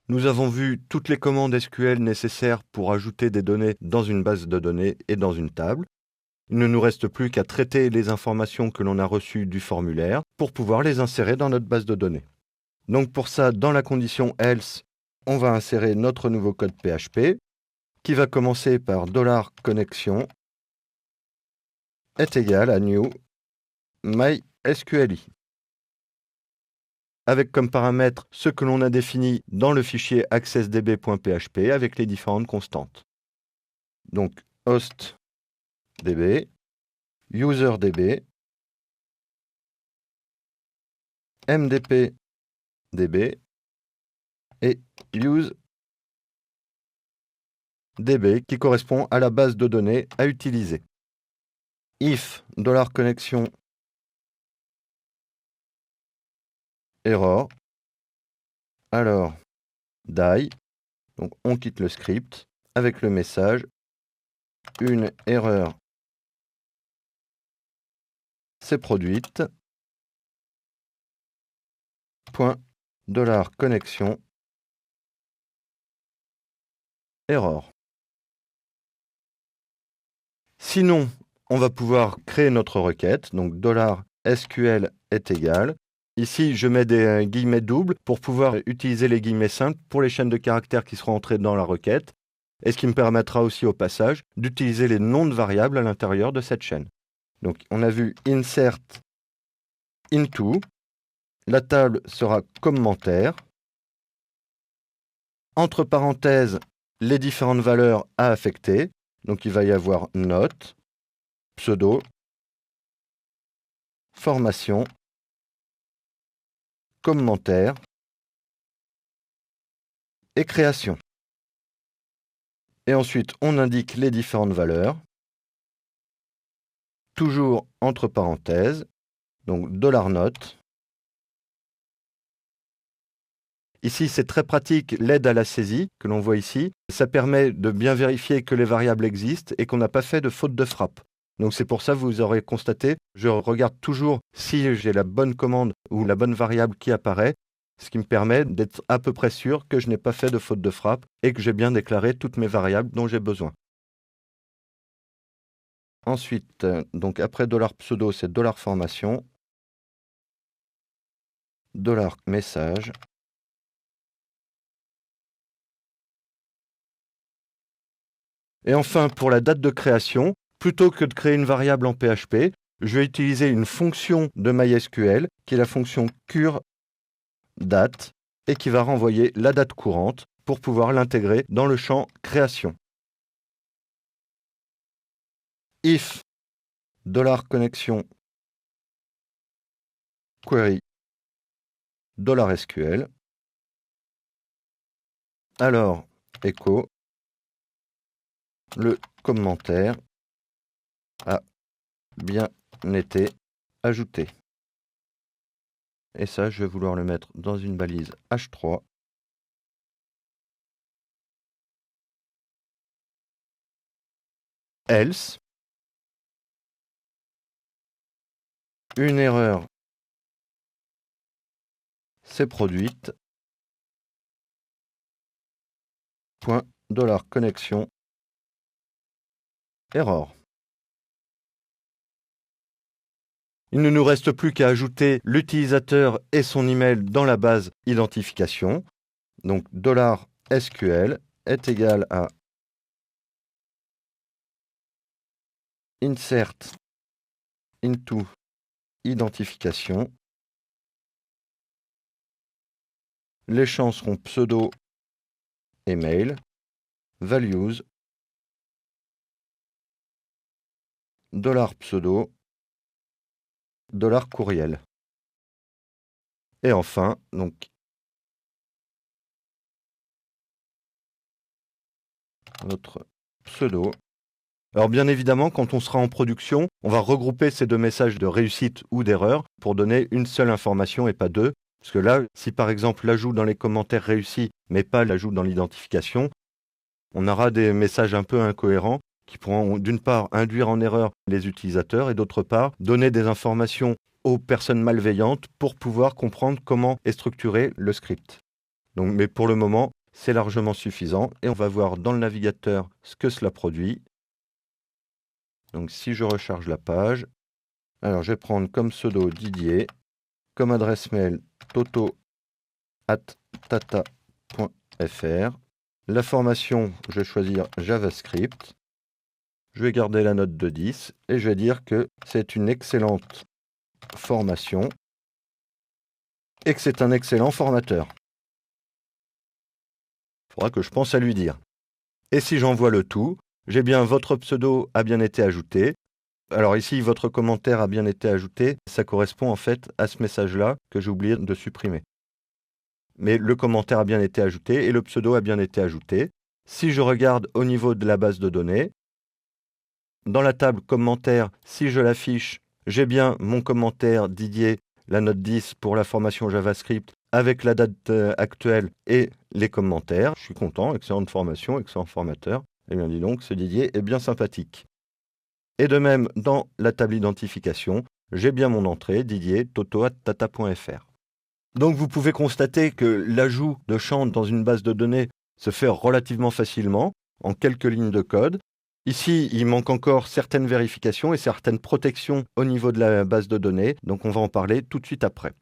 Nous avons vu toutes les commandes SQL nécessaires pour ajouter des données dans une base de données et dans une table. Il ne nous reste plus qu'à traiter les informations que l'on a reçues du formulaire pour pouvoir les insérer dans notre base de données. Donc pour ça, dans la condition else, on va insérer notre nouveau code PHP qui va commencer par $connection est égal à new mysqli, avec comme paramètre ce que l'on a défini dans le fichier accessdb.php avec les différentes constantes. Donc hostdb, userdb, mdpdb et usedb qui correspond à la base de données à utiliser. If $connection error, alors die, donc on quitte le script avec le message une erreur s'est produite, point $connection error. Sinon, on va pouvoir créer notre requête, donc $SQL est égal. Ici, je mets des guillemets doubles pour pouvoir utiliser les guillemets simples pour les chaînes de caractères qui seront entrées dans la requête, et ce qui me permettra aussi au passage d'utiliser les noms de variables à l'intérieur de cette chaîne. Donc, on a vu insert into, la table sera commentaire, entre parenthèses, les différentes valeurs à affecter, donc il va y avoir note, pseudo, formation, commentaire et création. Et ensuite, on indique les différentes valeurs, toujours entre parenthèses, donc $note. Ici, c'est très pratique, l'aide à la saisie que l'on voit ici. Ça permet de bien vérifier que les variables existent et qu'on n'a pas fait de faute de frappe. Donc c'est pour ça que vous aurez constaté, je regarde toujours si j'ai la bonne commande ou la bonne variable qui apparaît, ce qui me permet d'être à peu près sûr que je n'ai pas fait de faute de frappe et que j'ai bien déclaré toutes mes variables dont j'ai besoin. Ensuite, donc après $pseudo, c'est $formation, $message, et enfin, pour la date de création, plutôt que de créer une variable en PHP, je vais utiliser une fonction de MySQL, qui est la fonction cure_date, et qui va renvoyer la date courante pour pouvoir l'intégrer dans le champ création. If $connection query $SQL, alors echo le commentaire a bien été ajouté. Et ça, je vais vouloir le mettre dans une balise H3. Else, une erreur s'est produite, point $connection error. Il ne nous reste plus qu'à ajouter l'utilisateur et son email dans la base identification. Donc $SQL est égal à insert into identification. Les champs seront pseudo et mail, values, $pseudo, $courriel. Et enfin, donc, notre pseudo. Alors bien évidemment, quand on sera en production, on va regrouper ces deux messages de réussite ou d'erreur pour donner une seule information et pas deux. Parce que là, si par exemple l'ajout dans les commentaires réussit, mais pas l'ajout dans l'identification, on aura des messages un peu incohérents qui pourront d'une part induire en erreur les utilisateurs et d'autre part donner des informations aux personnes malveillantes pour pouvoir comprendre comment est structuré le script. Donc, mais pour le moment, c'est largement suffisant. Et on va voir dans le navigateur ce que cela produit. Donc si je recharge la page, alors je vais prendre comme pseudo Didier, comme adresse mail toto@tata.fr. La formation, je vais choisir JavaScript. Je vais garder la note de 10 et je vais dire que c'est une excellente formation et que c'est un excellent formateur. Il faudra que je pense à lui dire. Et si j'envoie le tout, j'ai bien votre pseudo a bien été ajouté. Alors ici, votre commentaire a bien été ajouté. Ça correspond en fait à ce message-là que j'ai oublié de supprimer. Mais le commentaire a bien été ajouté et le pseudo a bien été ajouté. Si je regarde au niveau de la base de données, dans la table commentaires, si je l'affiche, j'ai bien mon commentaire Didier, la note 10 pour la formation JavaScript avec la date actuelle et les commentaires. Je suis content, excellente formation, excellent formateur. Eh bien dis donc, ce Didier est bien sympathique. Et de même, dans la table identification, j'ai bien mon entrée Didier toto@tata.fr. Donc vous pouvez constater que l'ajout de champs dans une base de données se fait relativement facilement, en quelques lignes de code. Ici, il manque encore certaines vérifications et certaines protections au niveau de la base de données, donc on va en parler tout de suite après.